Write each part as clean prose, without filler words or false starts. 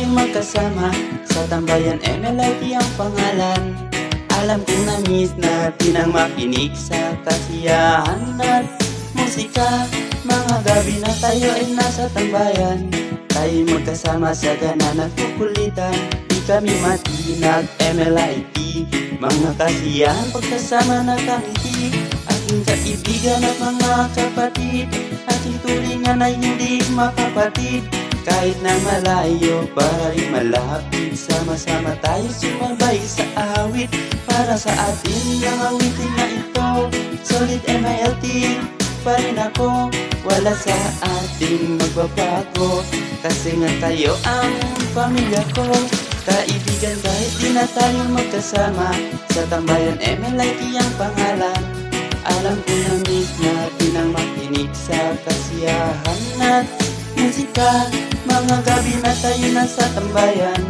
tayong magkasama sa tambayan, MLIT ang pangalan. Alam kong na-miss natin ang makinig sa kasiyahan at musika. Mga gabi na tayo ay nasa tambayan, tayo magkasama sa ganan at kukulitan. Di kami matinag, MLIT, mga kasiyahan pagkasama na kangiti. Aking kaibigan at mga kapatid, aking tulingan ay hindi makapatid. Kahit na malayo, para rin malapit, sama-sama tayo sumabay sa awit. Para sa atin ang awitin na ito, solid MILT pa rin ako. Wala sa ating magbabago, kasi nga tayo ang pamilya ko. Kaibigan kahit di na tayo magkasama, sa tambayan MLIT ang pangalan. Alam ko na miss natin ang makinig sa kasiyahan at musika. Mga gabi na tayo nasa tambayan,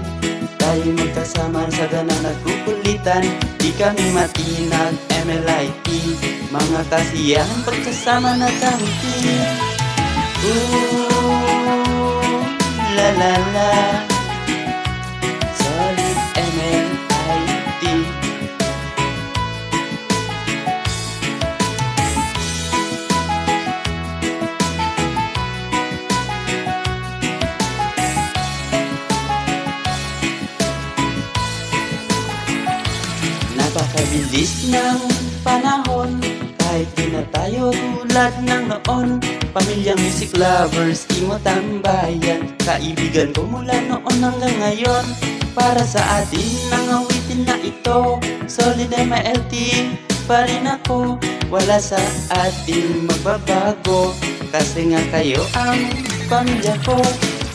tayo magkasama sa ganan at kukulitan. Di kami matinag, MLIT, mga kasiyahan pagkasama na kangiti. Ooh, la la la, solid MLIT. Napakabilis ng panahon, kahit di na tayo tulad ng noon. Pamilyang music lovers, imo tambayan, kaibigan ko mula noon hanggang ngayon. Para sa atin ang awitin na ito, solid MILT pa rin ako. Wala sa atin magbabago, kasi nga kayo ang pamilya ko.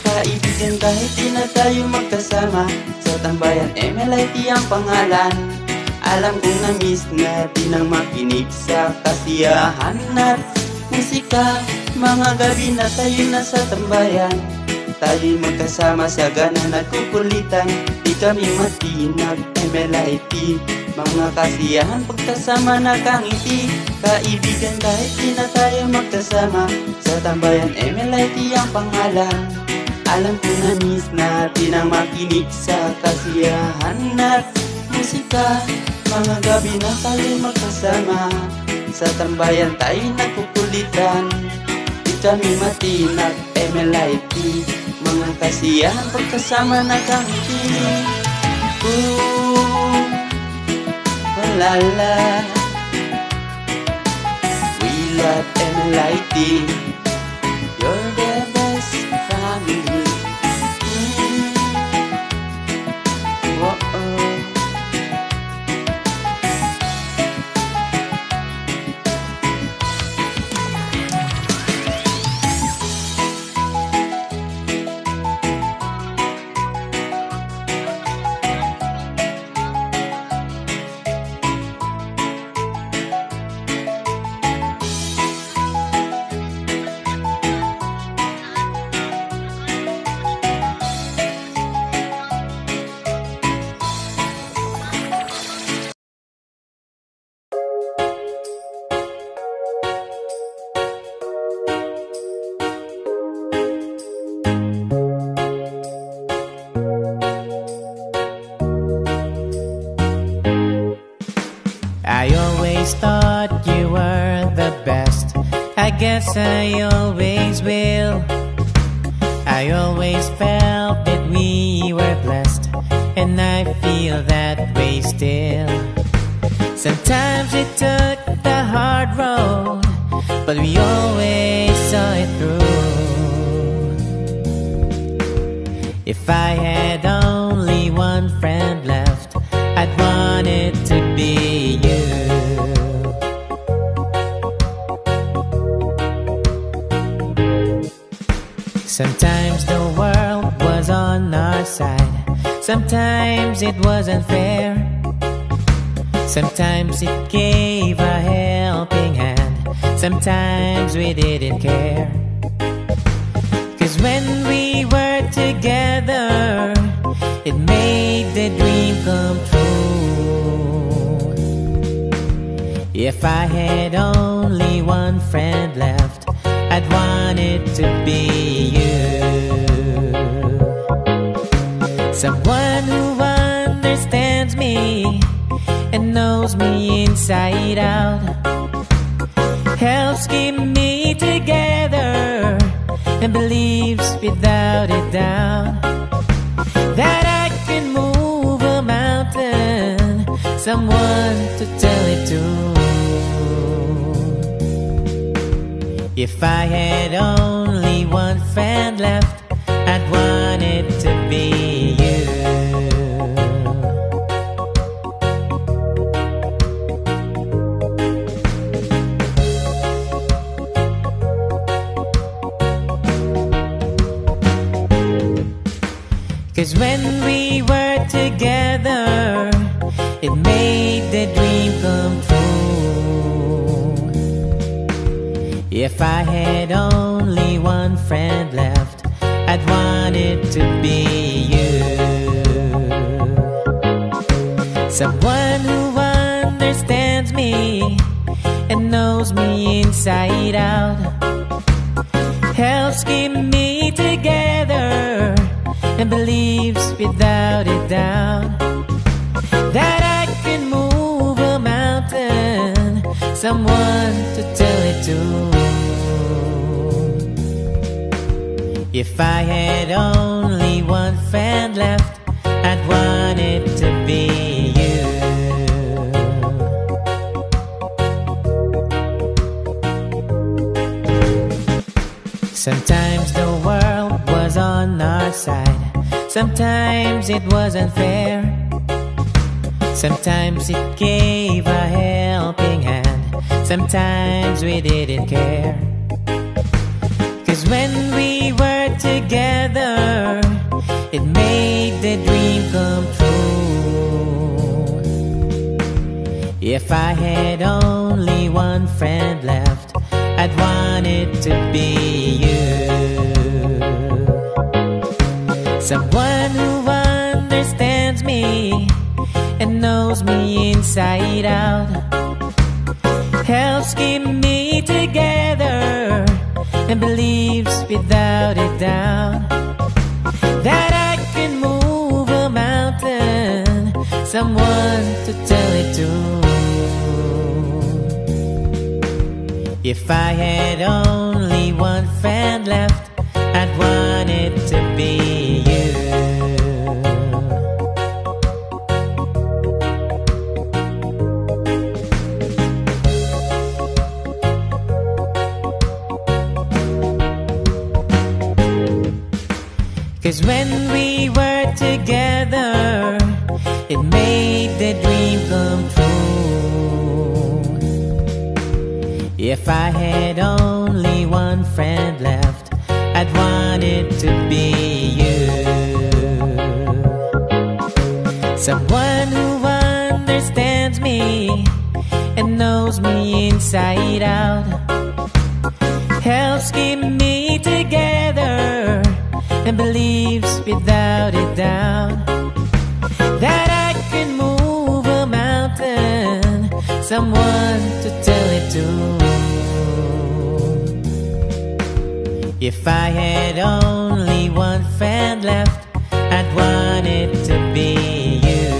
Kaibigan kahit di na tayo magkasama, sa tambayan MLIT ang pangalan. Alam kong na-miss natin ang makinig sa kasiyahan at musika. Mga gabi na tayo nasa tambayan, tayo magkasama sa ganan at kukulitan. Di kami matinag, MLIT, mga kasiyahan pagkasama na kangiti. Kaibigan kahit di na tayo magkasama, sa tambayan MLIT ang pangalan. Alam kong na-miss natin ang makinig sa kasiyahan at musika. Mga gabi na tayo magkasama, sa tambayan tayo nagkukulitan. Di kami matinag, MLIT, mga kasiyahan pagkasama na kangiti. Ooh, la la, we love MLIT, you're the best family. Whoa-oh. I always thought you were the best, I guess I always will. I always felt that we were blessed, and I feel that way still. Sometimes we took the hard road, but we always saw it through. If I had only one friend left, I'd want it to be you. Sometimes the world was on our side, sometimes it wasn't fair. Sometimes it gave a helping hand, sometimes we didn't care. 'Cause when we were together, it made the dream come true. If I had only one friend left, I'd want it to be you. Someone who understands me and knows me inside out, helps keep me together and believes without a doubt that I can move a mountain, someone to tell it to. If I had only one friend left, I'd want it to be you. 'Cause when we were together, it made the dream come true. If I had only one friend left, I'd want it to be you. Someone who understands me and knows me inside out, helps keep me together and believes without a doubt that I can move a mountain, someone to tell it to. If I had only one friend left, I'd want it to be you. Sometimes the world was on our side, sometimes it was unfair, sometimes it gave a helping hand, sometimes we didn't care. 'Cause when we were together, it made the dream come true. If I had only one friend left, I'd want it to be you. Someone who understands me and knows me inside out, helps keep me together and believes without a doubt that I can move a mountain, someone to tell it to. If I had only one friend left, I'd want it to be you. Cause when we were together, it made the dream come true. If I had only one friend left, I'd want it to be you. Someone who understands me and knows me inside out, helps keep me together and believes without a doubt that I can move a mountain, someone to tell it to. If I had only one friend left, I'd want it to be you.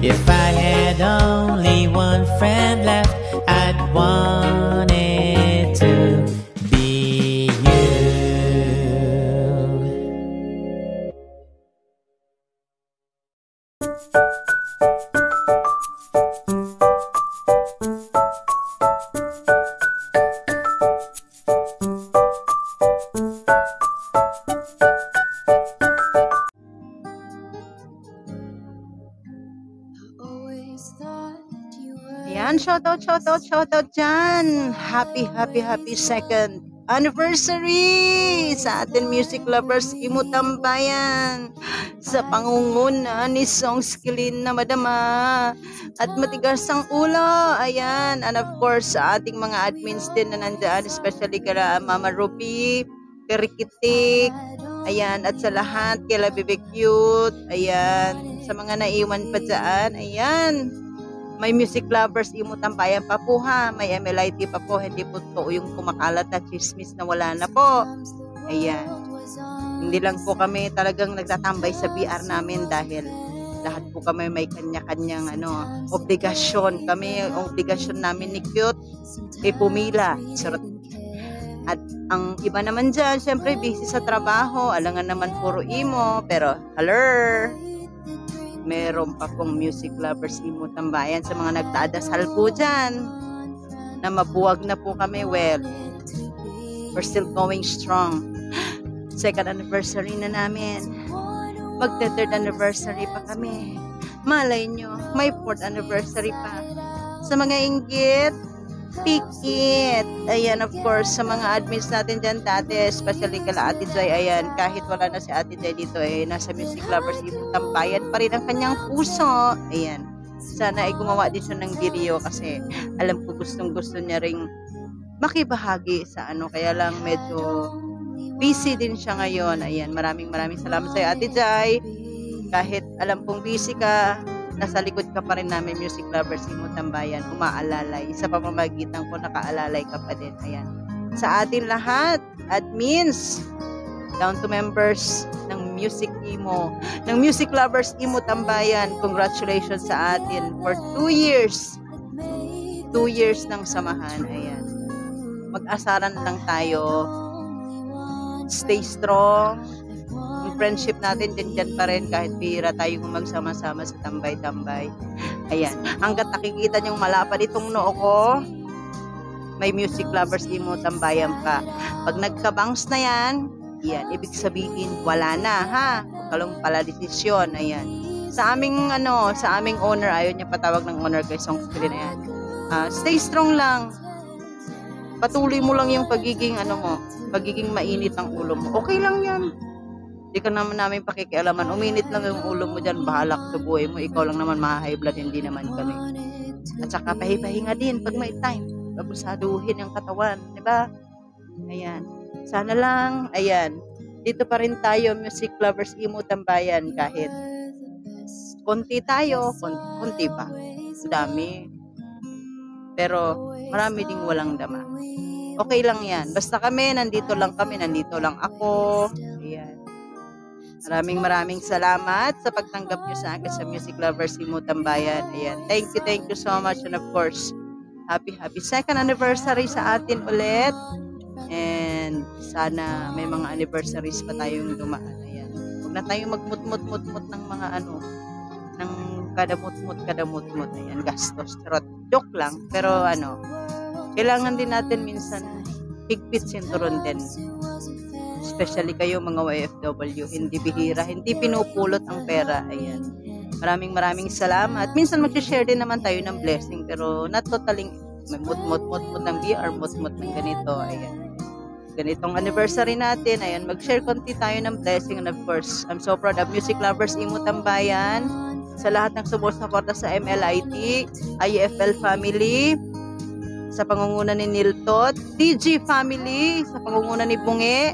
If I had only one friend left, I'd want it to be you. Yan, shoutout dyan. Happy second anniversary sa atin music lovers Imutambayan, sa pangunguna ni Songs Kilin na madama at matigas ang ulo. Ayan, and of course sa ating mga admins din na nandyan, especially kala Mama Ruby, Kirikitik, ayan, at sa lahat kila Bebe Cute, ayan, sa mga naiwan pa dyan, ayan. May music lovers, Imo Tambayan pa po ha. May MLIT pa po. Hindi po totoo yung kumakalat na chismis na wala na po. Ayan. Hindi lang po kami talagang nagtatambay sa BR namin dahil lahat po kami may kanya-kanyang obligasyon. Obligasyon namin ni Cute pumila. Sarot. At ang iba naman dyan, syempre busy sa trabaho. Alangan naman puro imo. Pero, hello! Meron pa pong music lovers Imo Tambayan sa mga nagdadasal po dyan na mabuwag na po kami. Well, we're still going strong. Second anniversary na namin. Magte-third anniversary pa kami. Malay nyo, may fourth anniversary pa. Sa mga inggit, pikit. Ayan, of course, sa mga admins natin dyan dati, especially kala Ate Joy, ayan, kahit wala na si Ate Joy dito, nasa music lovers Imo Tambayan pa rin ang kanyang puso. Ayan. Sana ay gumawa din siya ng video kasi alam ko gustong-gusto niya ring makibahagi sa kaya lang medyo busy din siya ngayon. Ayan, maraming salamat sa iyo, Ate Jai. Kahit alam kong busy ka, nasa likod ka pa rin namin, music lovers Imo Tambayan, umaalalay. Sa pamamagitan ko, nakaalalay ka pa din. Ayan. Sa atin lahat, admins, down to members ng Music Imo, ng Music Lovers Imo Tambayan, congratulations sa atin for 2 years. 2 years ng samahan. Ayan. Mag-asaran lang tayo. Stay strong. Yung friendship natin dyan pa rin kahit bihira tayong magsama-sama sa tambay-tambay. Ayan. Hanggat nakikita niyong malapad itong noo ko, may music lovers Imo Tambayan pa. Pag nagkabangs na yan, ibig sabihin wala na ha. Kalong pala desisyon. Ayan. Sa aming owner, ayaw niya patawag ng owner kay Song Screen. Ayan. Stay strong lang. Patuloy mo lang yung pagiging pagiging mainit ang ulo mo. Okay lang yan. Hindi ka naman namin pakikialaman. Uminit lang yung ulo mo dyan. Bahala ka sa buhay mo. Ikaw lang naman ma-high blood. Hindi naman kami. At saka pahipahinga din pag may time. Babusaduhin yung katawan. Diba? Ayan. Sana lang. Ayan. Dito pa rin tayo, music lovers Imo Tambayan. Kahit konti tayo. Konti pa. Dami. Pero marami ding walang dama. Okay lang yan. Basta kami, nandito lang ako. Ayan. Maraming salamat sa pagtanggap nyo sa akin sa Music Lovers Imo Tambayan. Ayan. Thank you so much. And of course, happy second anniversary sa atin ulit. And sana may mga anniversaries pa tayong dumaan. Ayan. Huwag na tayong magmut-mut ng mga ng kadamut-mut. Ayan, gastos. Joke lang. Pero kailangan din natin minsan higpit sinturon din. Especially kayo mga OFW, hindi bihira, hindi pinupulot ang pera. Ayan. Maraming salamat. Minsan mag-share din naman tayo ng blessing pero not totally may mut ng BR, mut ng ganito. Ayan. Ganitong anniversary natin. Ayan, mag-share konti tayo ng blessing. And of course, I'm so proud of Music Lovers Imo Tambayan. Sa lahat ng sumusuporta sa MLIT, IFL family, sa pangunguna ni Niltot, TG family, sa pangunguna ni Bungi,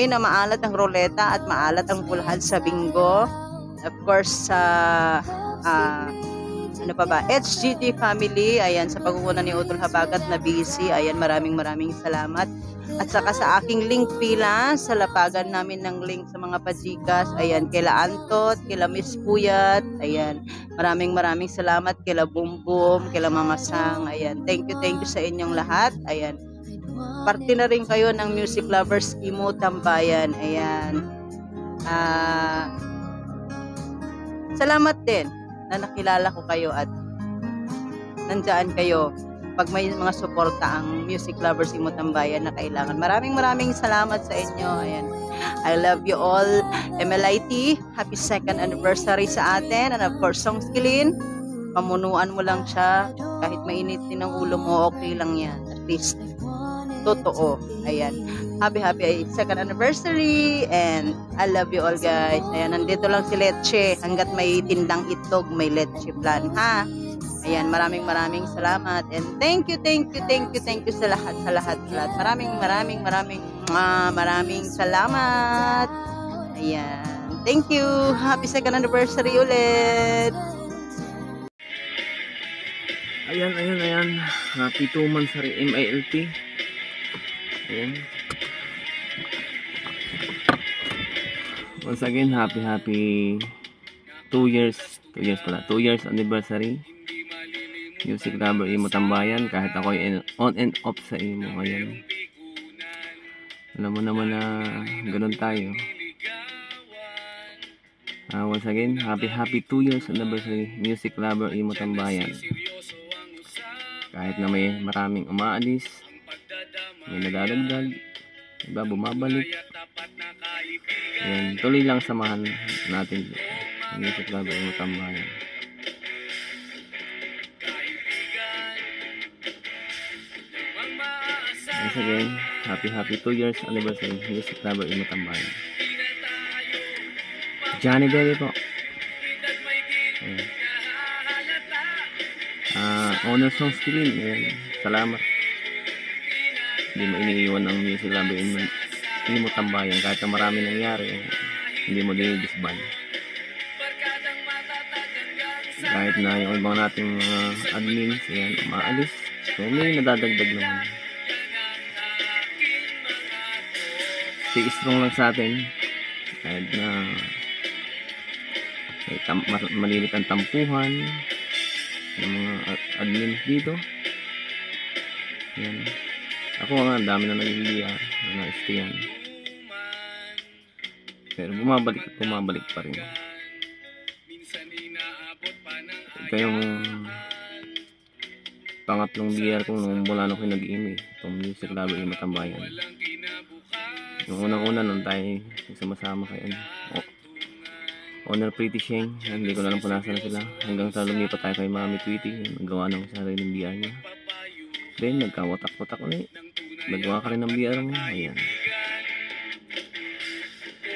na maalat ang roleta at maalat ang pulhad sa bingo. Of course, sa HGT family, ayan, sa pangunguna ni Utol Habagat na busy, ayan, maraming salamat. At saka sa aking link pila, sa lapagan namin ng link sa mga pajikas, ayan, kila Antot, kila Miss Puyat, ayan, maraming salamat, kila Bumbum, kila Mama Sang, ayan, thank you sa inyong lahat, ayan, parte na rin kayo ng Music Lovers Imo Tambayan, ayan, salamat din na nakilala ko kayo at nandyan kayo pag may mga suporta ang Music Lovers Imo Tambayan na kailangan. Maraming salamat sa inyo. Ayan. I love you all. MLIT, happy second anniversary sa atin. And of course, Songskilin, pamunuan mo lang siya. Kahit mainit din ang ulo mo, okay lang yan. At least, totoo. Ayan. Happy second anniversary. And I love you all, guys. Ayan, nandito lang si Leche. Hanggat may tindang itlog, may Leche plan, ha? Ayan, maraming salamat. And thank you sa lahat. Maraming salamat. Ayan. Thank you. Happy second anniversary ulit. Ayan. Happy 2 months sa MILT. Ayan. Once again, happy 2 years. 2 years pala. 2 years anniversary. Music Lover Imo Tambayan. Kahit ako on and off sa imo. Ayan. Alam mo naman na ganun tayo. Once again, happy 2 years anniversary Music Lover Imo Tambayan. Kahit na may maraming umaalis, may nadadagdag, iba bumabalik. Ayan, tuloy lang samahan natin Music Lover Imo Tambayan. Once again, happy 2 years anniversary Music Lover Imo Tambayan. Johnny Belly po. Ayan. Honor Song Screen. Ayan. Salamat. Hindi mo iniiwan ang Music Lover Imo Tambayan. Kahit na marami nangyari, hindi mo dinidisband. Kahit na yung ibang nating mga admins, ayan, umaalis. So may nadadagdag naman. Stay strong lang sa atin. Kahit na malilit ang tampuhan ng mga admins dito. Yan. Ako nga, ang dami na nag-iiya na na-stayan. Pero bumabalik pa rin. Ito yung pangatlong year ko nung mula nung nag-email itong Music Lover Imo Tambayan. Yung unang-una nung tayo sama-sama kayo. Honor Pretty Sheng, hindi ko na lang punasan na sila hanggang sa lumipat tayo kay Mami Tweety, nagawa ng sariling BR niya. Then nagkawatak-watak ulit, nagawa ka rin ng BR mo. Ayan,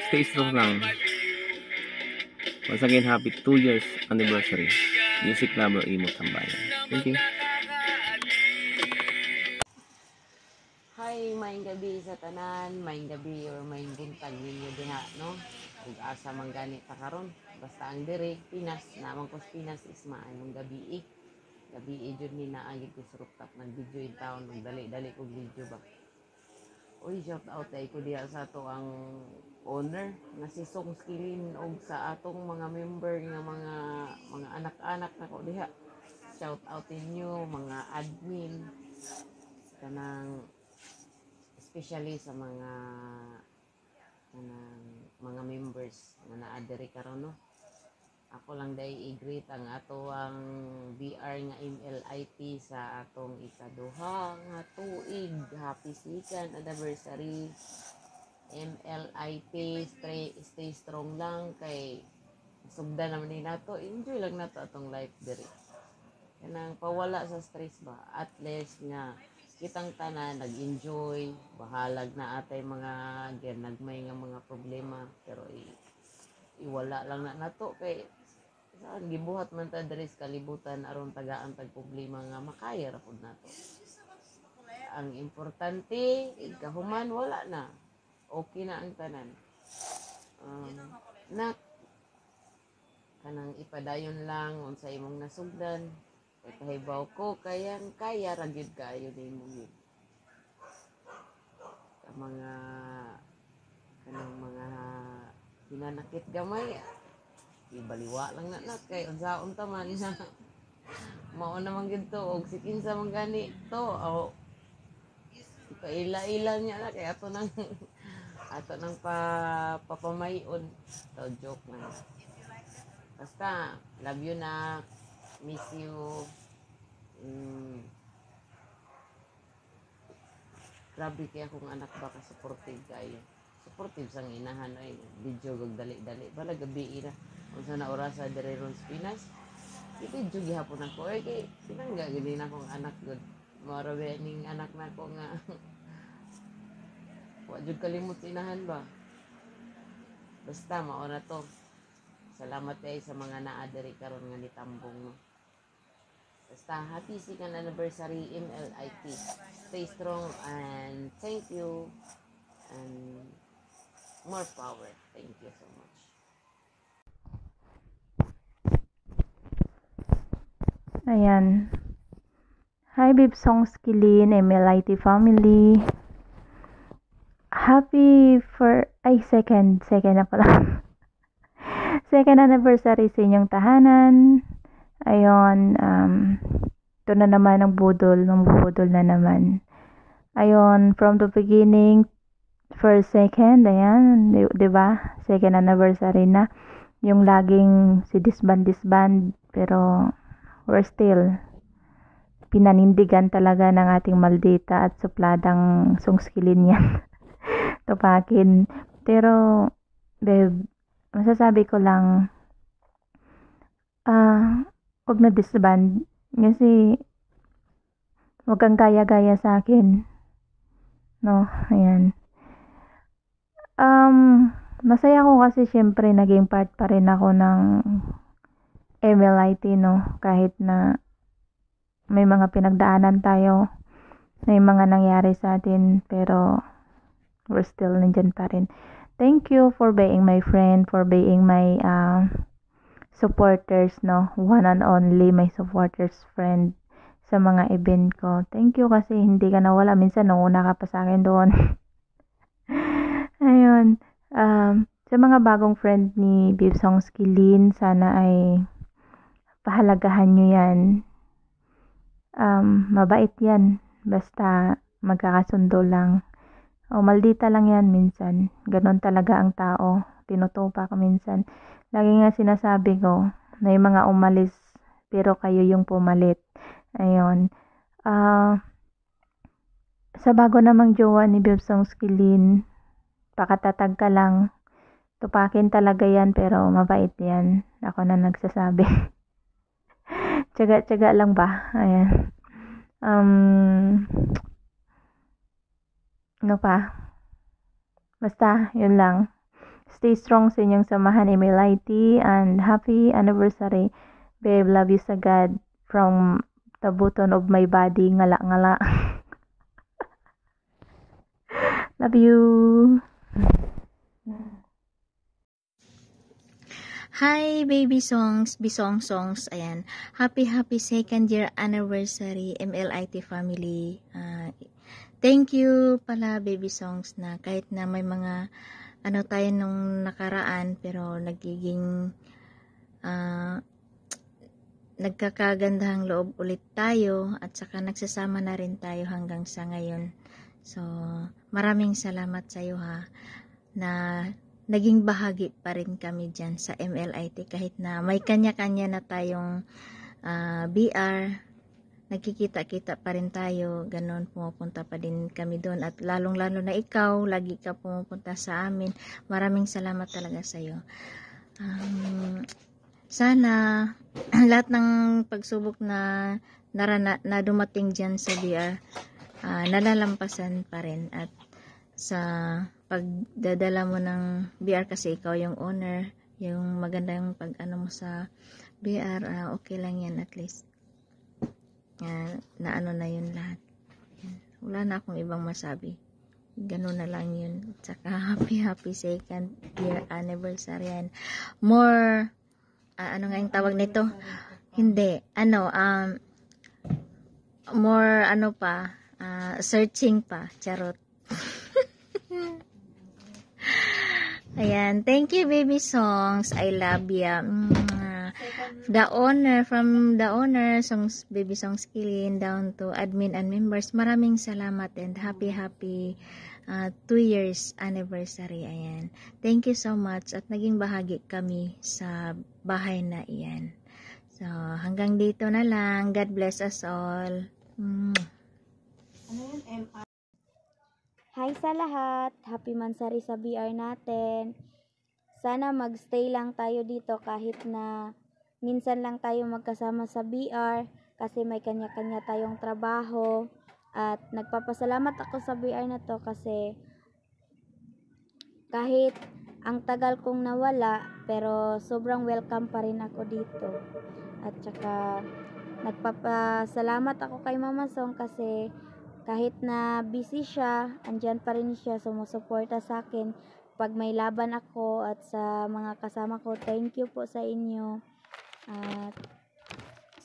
stay strong lang. Once again, happy 2 years anniversary Music Lover Imo Tambayan. Thank you. Hi, maayong gabi sa tanan, maayong gabi or maayong buntag ninyo diha, no? Ug asa man gani ta karon, basta ang dire Pinas, namang kos Pinas is maayong gabi. Gabi jud ni naagid ko sa rooftop ng video in town, ug dali-dali kog video ba. Uy, shout out ay ko diha sa ato ang owner nga si Song Skilin og sa atong mga member nga mga anak-anak nako diha. Shout out inyo mga admin kanang especially sa mga members na naadiri karon, no. Ako lang day i-greet ang ato ang BR nga MLIT sa atong ikaduha nga tuig. Happy second anniversary MLIT. Stay strong lang kay sugdan naman ni nato. Enjoy lang nato atong life diri. Kanang pawala sa stress ba. At least nga kitang tanan nag-enjoy, bahalag na atay mga nagmay nga mga problema, pero iwala lang na nato kay saan gibuhat man ta diri sa kalibutan aron tagaan tag problema nga makaya ra pud nato. Ang importante kahuman wala na, okay na ang tanan. Nak kanang ipadayon lang unsa imong nasugdan. Kahibaw ko, kaya ra gyud kaayo nimo yun. Mga kanang mga hinanakit gamay, ibaliwa lang na kay unsaon ta man na mao naman gyud to og si kinsa man gani to o kaila-ila niya na kay ato nang papamayon to, joke lang. Basta love you na, miss you. Grabe kaya akong anak ba ka supportive kayo. Supportive sang inahan ay video gag dali-dali. Bala gabi ira. Unsa na oras sa dire ron sa Pinas. Video gihapon ako kay pinangga gid na akong anak gud. Maro ning anak nako nga wa jud kalimot inahan ba. Basta mao na to. Salamat kay sa mga naa diri karon nga nitambong, no. Basta happy second anniversary MLIT. Stay strong and thank you and more power. Thank you so much. Ayan. Hi, Babe Songs Kilin, MLIT family. Happy for, second na pala. Second anniversary sa inyong tahanan. Ayun, ito na naman ang budol na naman. Ayun, from the beginning, first, second, ayan, di ba? Second anniversary na. Yung laging si disband, pero we're still pinanindigan talaga ng ating maldita at supladang sungskilin yan. Tupakin. Pero, babe, masasabi ko lang, huwag na disband. Kasi, huwag kang gaya-gaya sa akin. No, ayan. Masaya ko kasi syempre naging part pa rin ako ng MLIT, no? Kahit na may mga pinagdaanan tayo, may mga nangyari sa atin, pero we're still nandyan pa rin. Thank you for being my friend, for being my supporters, no? One and only my supporters friend sa mga event ko. Thank you kasi hindi ka nawala. Minsan nauna ka pa sa akin doon. Ayun. Sa mga bagong friend ni Babe Songs Kilin, sana ay pahalagahan nyo yan. Mabait yan. Basta magkakasundo lang. O maldita lang yan minsan. Ganon talaga ang tao. Tinutupa ka minsan. Lagi nga sinasabi ko, may mga umalis pero kayo yung pumalit. Ayun. Sa bago namang jowa ni Babe Songs Kilin, pakatatag ka lang. Tupakin talaga yan pero mabait yan. Ako na nagsasabi. Tiyaga lang ba? Ayan. Ano pa? Basta, yun lang. Stay strong sa inyong samahan, MLIT, and happy anniversary. Babe, love you sa God from the bottom of my body. Ngala. Love you. Hi, baby songs, bisong songs, ayan. Happy second year anniversary, MLIT family. Thank you pala, baby songs, na kahit na may mga ano tayo nung nakaraan, pero nagiging nagkakagandahang loob ulit tayo at saka nagsasama na rin tayo hanggang sa ngayon. So, maraming salamat sa iyo ha, na naging bahagi pa rin kami dyan sa MLIT kahit na may kanya-kanya na tayong BR, nagkikita-kita pa rin tayo, ganon, pumupunta pa din kami doon, at lalong-lalo na ikaw, lagi ka pumupunta sa amin. Maraming salamat talaga sa iyo. Sana lahat ng pagsubok na dumating dyan sa BR, nalalampasan pa rin, at sa pagdadala mo ng BR, kasi ikaw yung owner, yung magandang pag-ano mo sa BR, okay lang yan, at least na ano na yun lahat. Wala na akong ibang masabi, ganun na lang yun. At saka happy second year anniversary yan. More ano nga yung tawag nito, hindi more searching pa, charot. Ayan, thank you, baby songs, I love ya. From the owner songs, baby songs Kilin, down to admin and members, maraming salamat, and happy 2 years anniversary. Ayan, thank you so much, at naging bahagi kami sa bahay na iyan. So hanggang dito na lang. God bless us all. Hi sa lahat, happy mansari sa BR natin. Sana magstay lang tayo dito kahit na minsan lang tayo magkasama sa BR kasi may kanya-kanya tayong trabaho. At nagpapasalamat ako sa BR na to kasi kahit ang tagal kong nawala, pero sobrang welcome pa rin ako dito. At saka nagpapasalamat ako kay Mama Song kasi kahit na busy siya, andyan pa rin siya, sumusuporta sa akin pag may laban ako, at sa mga kasama ko, thank you po sa inyo. At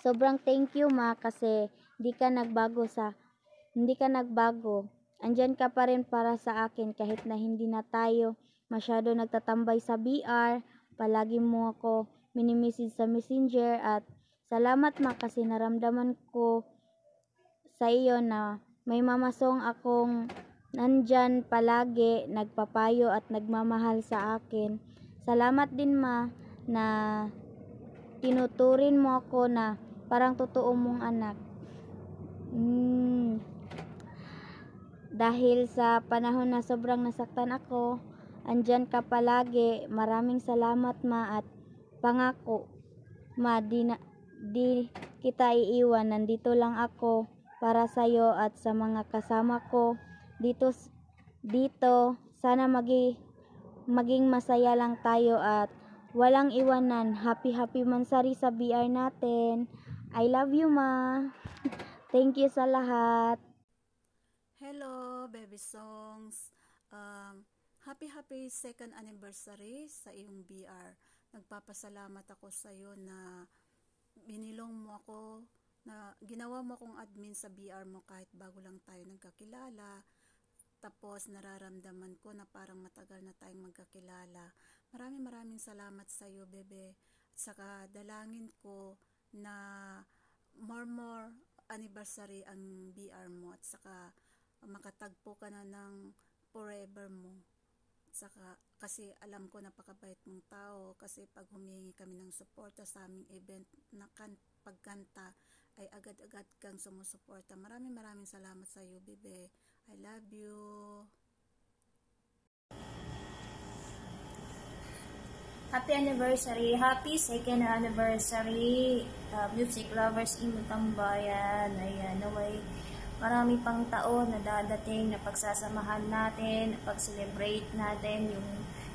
sobrang thank you, Ma, kasi Hindi ka nagbago. Andyan ka pa rin para sa akin kahit na hindi na tayo masyado nagtatambay sa BR. Palagi mo ako mini-message sa Messenger at salamat ma kasi naramdaman ko sa iyo na may mamasong akong nandyan palagi, nagpapayo at nagmamahal sa akin. Salamat din ma na tinuturin mo ako na parang totoo mong anak. Dahil sa panahon na sobrang nasaktan ako, andyan ka palagi. Maraming salamat ma at pangako ma di kita iiwan. Nandito lang ako para sa iyo at sa mga kasama ko dito. Sana maging masaya lang tayo at walang iwanan. Happy mansari sa BR natin. I love you ma. Thank you sa lahat. Hello, baby songs. Happy second anniversary sa iyong BR. Nagpapasalamat ako sa iyo na binilong mo ako, na ginawa mo akong admin sa BR mo kahit bago lang tayo nagkakilala. Tapos nararamdaman ko na parang matagal na tayong magkakilala. Maraming salamat sa iyo, bebe. Saka dalangin ko na more anniversary ang BR mo at saka makatagpo ka na ng forever mo. Saka kasi alam ko napakabait mong tao kasi pag humingi kami ng suporta sa aming event na pagkanta ay agad-agad kang sumusuporta. Maraming salamat sa iyo, bebe. I love you. Happy anniversary, happy second anniversary, music lovers in Tambayan. Ayan, naway marami pang taon na dadating na pagsasamahan natin, pag-celebrate natin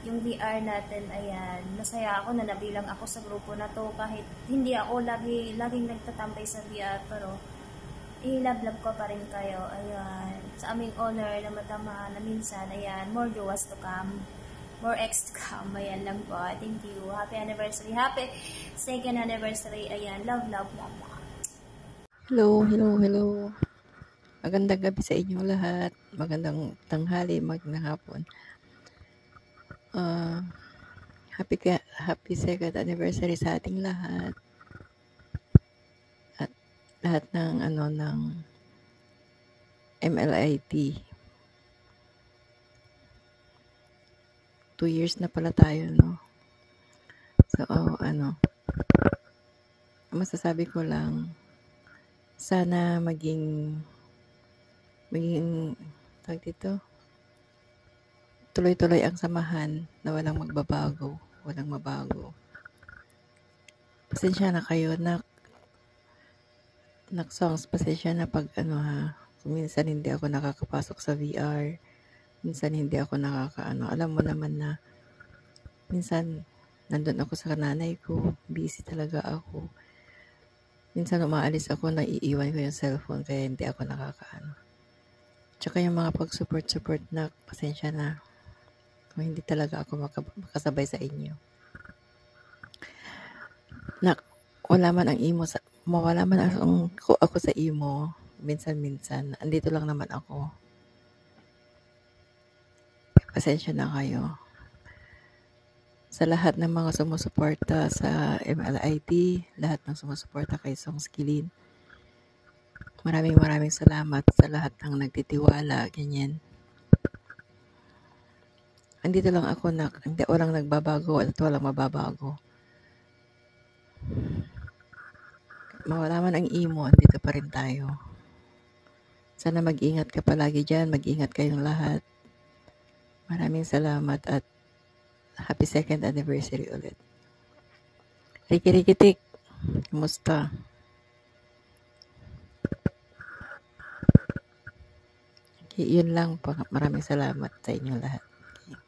yung VR natin. Ayan, masaya ako na nabilang ako sa grupo na to kahit hindi ako laging nagtatambay sa VR, pero i-love ko pa rin kayo. Ayan, sa aming honor na matama na minsan. Ayan, more jowas to come. More X to come. Ayan lang po. Thank you. Happy anniversary. Happy second anniversary. Ayan. Love. Hello. Magandang gabi sa inyo lahat. Magandang tanghali, magandang hapon. Happy second anniversary sa ating lahat. At lahat ng MLIT. 2 years na pala tayo, no? So, masasabi ko lang, sana maging tawag dito, tuloy-tuloy ang samahan na walang mabago. Pasensya na kayo, songs, pasensya na pag minsan hindi ako nakakapasok sa VR. Minsan hindi ako alam mo naman na minsan nandun ako sa nanay ko, busy talaga ako. Minsan umaalis ako, naiiwan ko yung cellphone kaya hindi ako Tsaka yung mga pag-support na, pasensya na kung hindi talaga ako makasabay sa inyo. Wala man ang imo, mawala man ako sa imo, minsan, andito lang naman ako. Pasensya na kayo. Sa lahat ng mga sumusuporta sa MLIT, lahat ng sumusuporta kay Songs Kilin, maraming salamat sa lahat ng nagtitiwala, ganyan. Andito lang ako hindi walang nagbabago at walang mababago. Mawala man ang imo, andito pa rin tayo. Sana mag-ingat ka palagi dyan, mag-ingat kayong lahat. Maraming salamat at happy second anniversary ulit. Riki Tik, kumusta? Okay, yun lang po. Maraming salamat sa inyo lahat. Okay.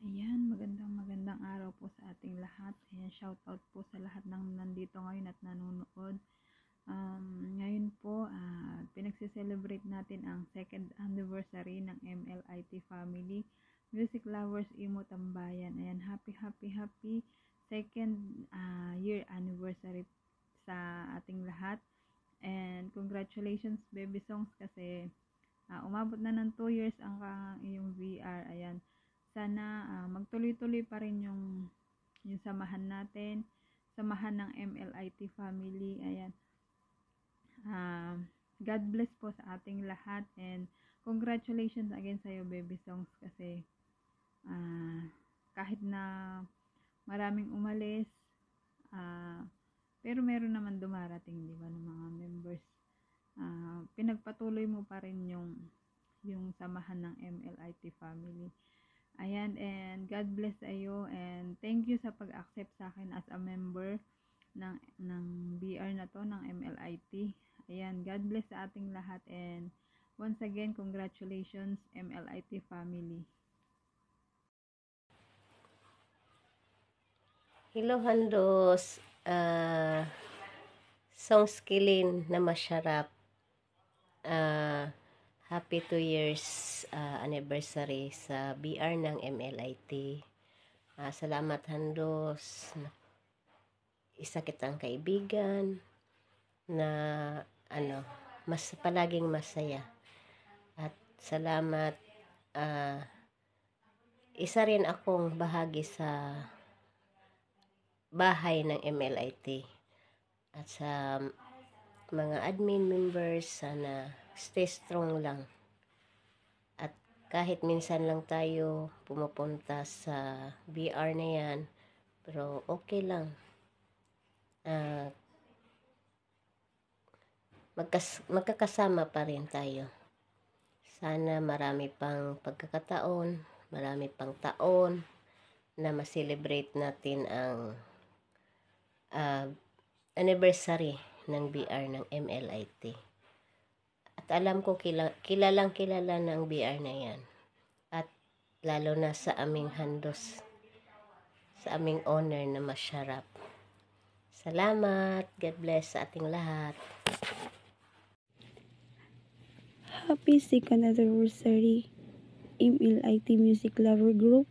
Ayan, magandang araw po sa ating lahat. Ayan, shout out po sa lahat ng nandito ngayon at nanonood. Ngayon po, pinagse-celebrate natin ang second anniversary ng MLIT family, Music Lovers Imo Tambayan. Ayan, happy second year anniversary sa ating lahat. And congratulations Baby Songs kasi umabot na ng 2 years ang iyong VR. Ayan. Sana magtuloy-tuloy pa rin yung samahan natin, samahan ng MLIT family. Ayan. God bless po sa ating lahat and congratulations again sa iyo Baby Songs kasi kahit na maraming umalis pero meron naman dumarating, di ba, ng mga members. Pinagpatuloy mo pa rin yung samahan ng MLIT family. Ayan, and God bless sa iyo and thank you sa pag-accept sa akin as a member ng BR na to, ng MLIT. Ayan, God bless sa ating lahat and once again, congratulations MLIT family. Hello Handos, Songs Kilin na Masharap. Happy 2 years anniversary sa BR ng MLIT. Salamat Handos. Isa kitang kaibigan na mas palaging masaya. At salamat, isa rin akong bahagi sa bahay ng MLIT. At sa mga admin members, sana stay strong lang. At kahit minsan lang tayo pumupunta sa BR na yan, pero okay lang. Magkakasama pa rin tayo. Sana marami pang pagkakataon, marami pang taon na ma-celebrate natin ang anniversary ng BR ng MLIT. At alam ko kilalang kilala ng BR na yan. At lalo na sa aming Handos, sa aming owner na Masharap. Salamat. God bless sa ating lahat. Happy 2nd anniversary MLIT Music Lover Group.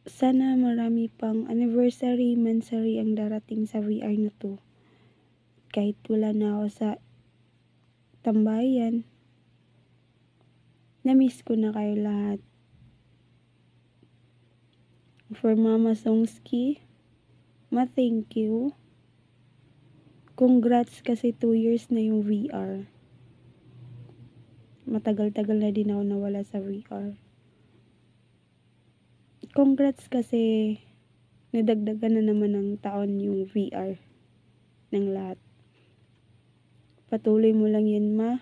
Sana marami pang anniversary, mansary ang darating sa VR na to. Kahit wala na ako sa tambayan, na-miss ko na kayo lahat. For Mama Songski, thank you. Congrats kasi 2 years na yung VR. Matagal-tagal na din ako nawala sa VR. Congrats kasi nadagdagan na naman ng taon yung VR ng lahat. Patuloy mo lang yun, Ma.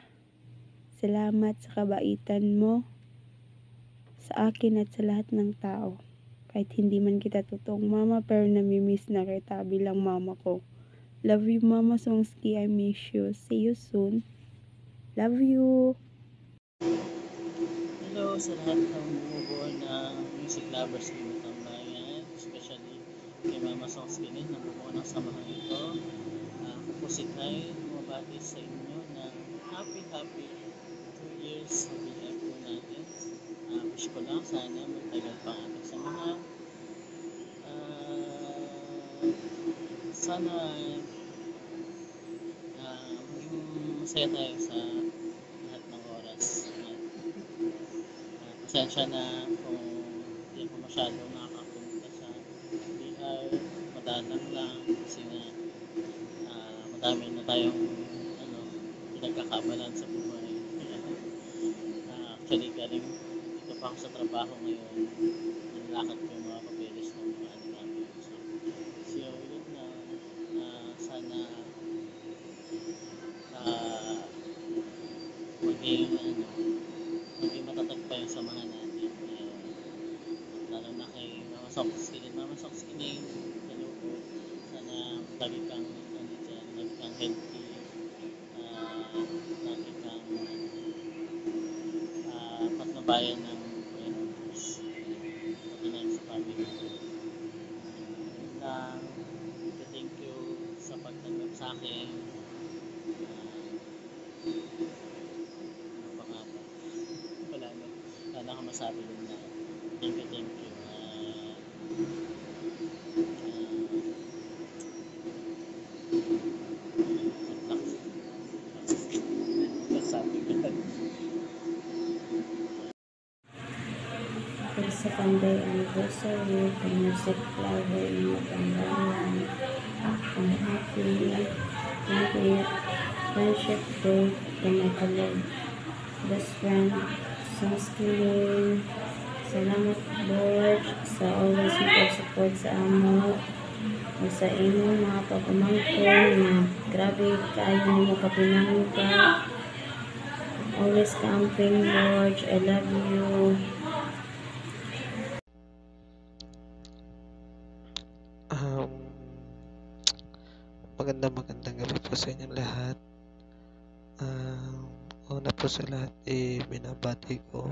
Salamat sa kabaitan mo sa akin at sa lahat ng tao. Kahit hindi man kita totoong mama, pero namimiss na kita bilang mama ko. Love you, Mama Songski. I miss you. See you soon. Love you. Hello sa lahat ng bumubuo ng music lovers ng Tambayan, especially kay Mama Songski na bumuo ng samahan ito. Ako po si Kai, bumabati sa inyo ng happy 2 years sa BF po natin. Wish ko lang sana magtagal pa ang ating samahan. Sana maging masaya tayo sa lahat ng oras. Pasensya na kung hindi ako masyadong nakakapunta sa BR, madalang lang kasi nga madami na tayong pinagkakabalan sa buhay. Actually galing dito pa ako sa trabaho ngayon, nilakad ko yung mga papeles ng mga ano namin. So yun na, sana maging matatag pa yung samahan natin. Lalo na kay Mama Songski. Mama Songski na yung hello po. Sana lagi kang lagi kang healthy, lagi kang patnubayan ng Diyos. Pati na yung sa family. Lang, thank you sa pagtanggap sa akin. Wala na akong masabi yun na. Thank you. second day anniversary to Music Lover Imo Tambayan. Ang happy 20th Friendship Day to my colleague, best friend, Sonskilin. Salamat Lord sa always support sa amo o sa imong mga pagumangkon na grabe kaayo nimo kapinangga. Always camping, George. I love you. Magandang gabi po sa inyong lahat. Una po sa lahat, binabati ko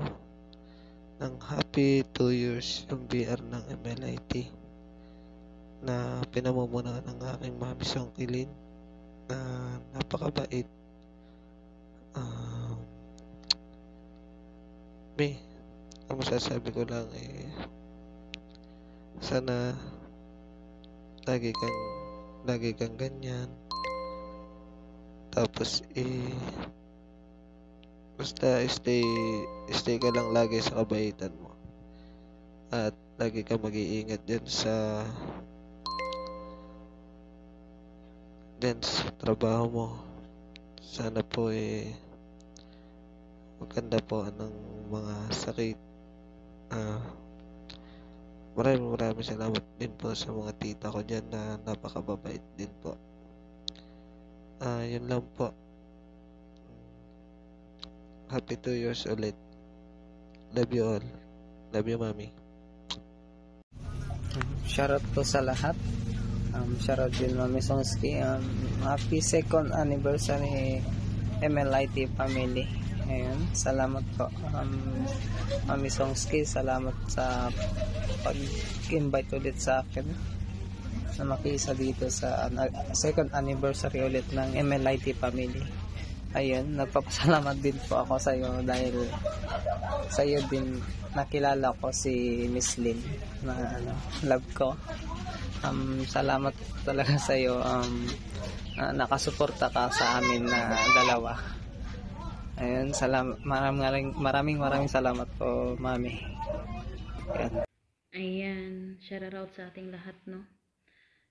ng happy 2 years yung BR ng MLIT na pinamumunuan ng aking mami Songkilin na napakabait. Ang masasabi ko lang sana lagi kang ganyan, tapos basta stay ka lang lagi sa kabaitan mo at lagi kang mag-iingat din sa trabaho mo. Sana po maganda po ng mga sakit. Maraming salamat din po sa mga tita ko dyan na napakababait din po. Yun lang po. Happy 2 years ulit. Love you all. Love you, mami. Shoutout po sa lahat. Shoutout din Mami Songski. Happy 2nd anniversary MLIT family. Ayun, salamat po. Mami Songski, salamat sa pag-invite ulit sa akin na makisa dito sa 2nd anniversary ulit ng MLIT family. Ayun, nagpapasalamat din po ako sa iyo dahil sa iyo din nakilala ko si Miss Lynn na love ko. Salamat talaga sa iyo. Nakasuporta ka sa amin na dalawa. Ayun, maraming salamat po, Mami. Ayan, shout out sa ating lahat, no?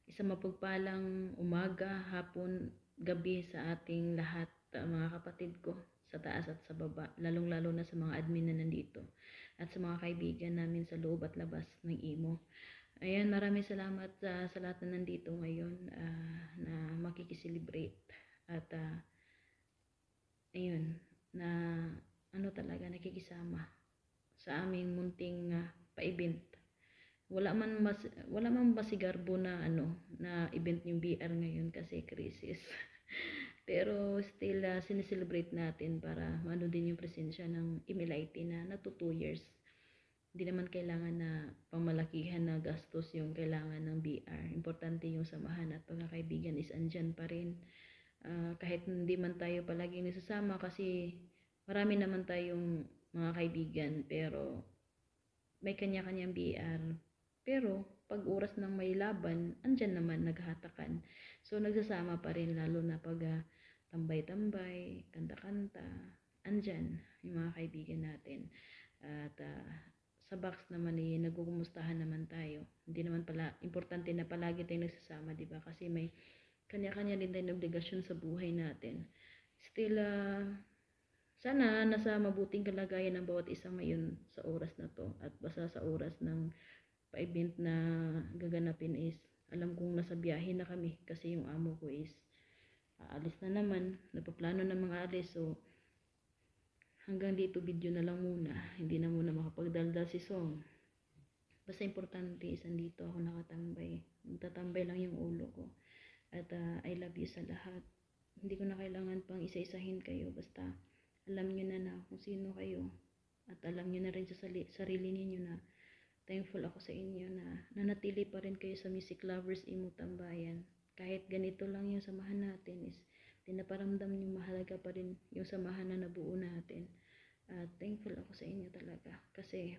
Isang mapagpalang umaga, hapon, gabi sa ating lahat, mga kapatid ko, sa taas at sa baba, lalong-lalo na sa mga admin na nandito, at sa mga kaibigan namin sa loob at labas ng Imo. Ayan, maraming salamat sa lahat na nandito ngayon na makikiselebrate at ayun, na talaga nakikisama sa aming munting pa-event. Wala man masigarbo na na event yung BR ngayon kasi crisis. Pero still sineselebrate natin para din yung presensya ng MLIT na 2 years. Hindi naman kailangan na pamalakihan na gastos yung kailangan ng BR. Importante yung samahan at pagkakaibigan is andyan pa rin. Kahit hindi man tayo palaging nasasama kasi marami naman tayong mga kaibigan pero may kanya-kanyang BR. Pero pag oras ng may laban, andyan naman naghatakan. So nagsasama pa rin lalo na pag tambay-tambay, kanta-kanta, andyan yung mga kaibigan natin. At sa box naman nagkukumustahan naman tayo. Hindi naman pala importante na palagi tayong nagsasama, di ba? Kasi may kanya-kanya din tayong obligasyon sa buhay natin. Still, sana nasa mabuting kalagayan ng bawat isa ngayon sa oras na to. At basta sa oras ng pa-event na gaganapin is, alam kong nasa biyahe na kami kasi yung amo ko is aalis na naman. Napaplano na mga alis. So, hanggang dito video na lang muna. Hindi na muna makapagdaldal si Song. Basta importante is andito ako nakatambay. Nagtatambay lang yung ulo ko. At I love you sa lahat. Hindi ko na kailangan pang isa-isahin kayo. Basta alam nyo na kung sino kayo. At alam nyo na rin sa sarili ninyo na thankful ako sa inyo na nanatili pa rin kayo sa Music Lovers Imo Tambayan. Kahit ganito lang yung samahan natin is pinaparamdam nyo mahalaga pa rin yung samahan na nabuo natin. At thankful ako sa inyo talaga. Kasi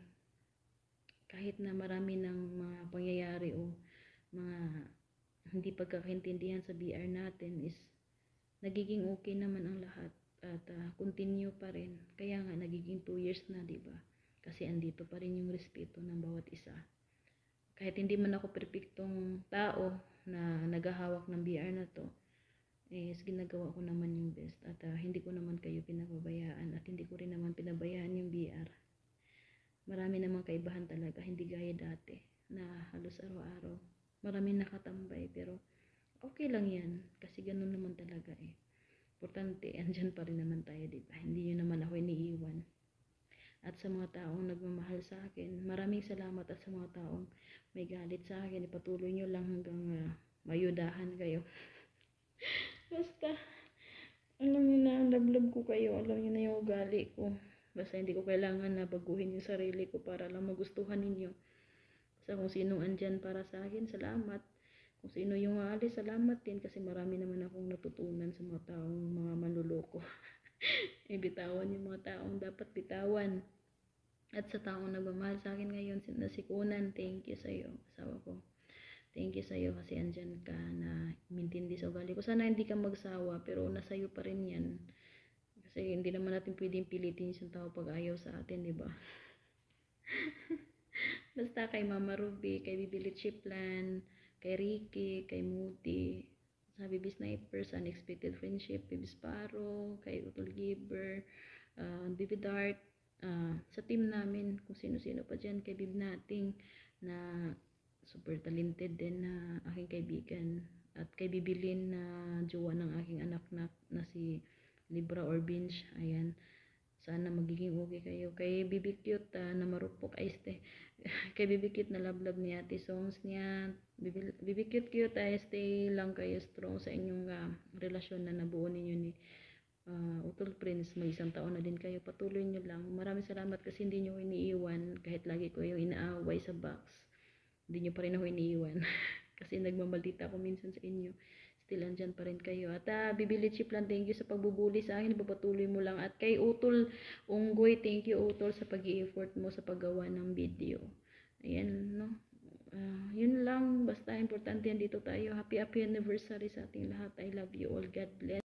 kahit na marami ng mga pangyayari o mga hindi pagkakaintindihan sa BR natin is nagiging okay naman ang lahat at continue pa rin. Kaya nga nagiging 2 years na, di ba? Kasi andito pa rin yung respeto ng bawat isa. Kahit hindi man ako perpektong tao na naghahawak ng BR na to, ginagawa ko naman yung best at hindi ko naman kayo pinababayaan at hindi ko rin naman pinabayaan yung BR. Marami namang kaibahan talaga, hindi gaya dati na halos araw-araw. Maraming nakatambay pero okay lang yan kasi ganun naman talaga eh. Importante, andyan pa rin naman tayo, diba? Hindi nyo naman ako iniiwan. At sa mga taong nagmamahal sa akin, maraming salamat at sa mga taong may galit sa akin, ipatuloy nyo lang hanggang mayudahan kayo. Basta, alam nyo na, love ko kayo, alam nyo na yung ugali ko. Basta hindi ko kailangan na baguhin yung sarili ko para lang magustuhan ninyo. Basta kung sinong andyan para sa akin, salamat. Kung sino yung aalis, salamat din kasi marami naman akong natutunan sa mga taong mga manluloko. Bitawan yung mga taong dapat bitawan. At sa taong nagmamahal sa akin ngayon, na si Kunan, thank you sa'yo, asawa ko. Thank you sa'yo kasi andyan ka na mintindi sa ugali ko. Sana hindi ka magsawa, pero nasa'yo pa rin yan. Kasi hindi naman natin pwedeng pilitin yung tao pag ayaw sa atin, di ba? Basta kay Mama Ruby, kay Bibilit Shiplan, kay Ricky, kay Moody, sa Bibi Snipers, Unexpected Friendship, Bibi Sparrow, kay Utol Giver, Bibi Dark, sa team namin, kung sino-sino pa dyan, kay Bib Nating, na super talented din na aking kaibigan, at kay Bibilin na jowa ng aking anak na si Libra or Binge. Ayan, sana magiging okay kayo. Kay Bibi Cute na marupok ay kay Bibi Cute na love ni Ate Songs niya, Bibi Cute ay stay lang kayo strong sa inyong relasyon na nabuo ninyo ni Utol Prince. May 1 taon na din kayo, patuloy nyo lang. Maraming salamat kasi hindi nyo iniiwan kahit lagi ko yung inaaway sa box. Hindi nyo pa rin ako iniiwan kasi nagmamaldita ako minsan sa inyo, still andyan pa rin kayo. At Bibilit Shiplan, thank you sa pagbubuli sa akin, papatuloy mo lang. At kay Utol Unggoy, thank you Utol sa pag-i-effort mo sa paggawa ng video. Ayan, no? Yun lang, basta importante yan, dito tayo. Happy anniversary sa ating lahat. I love you all, God bless.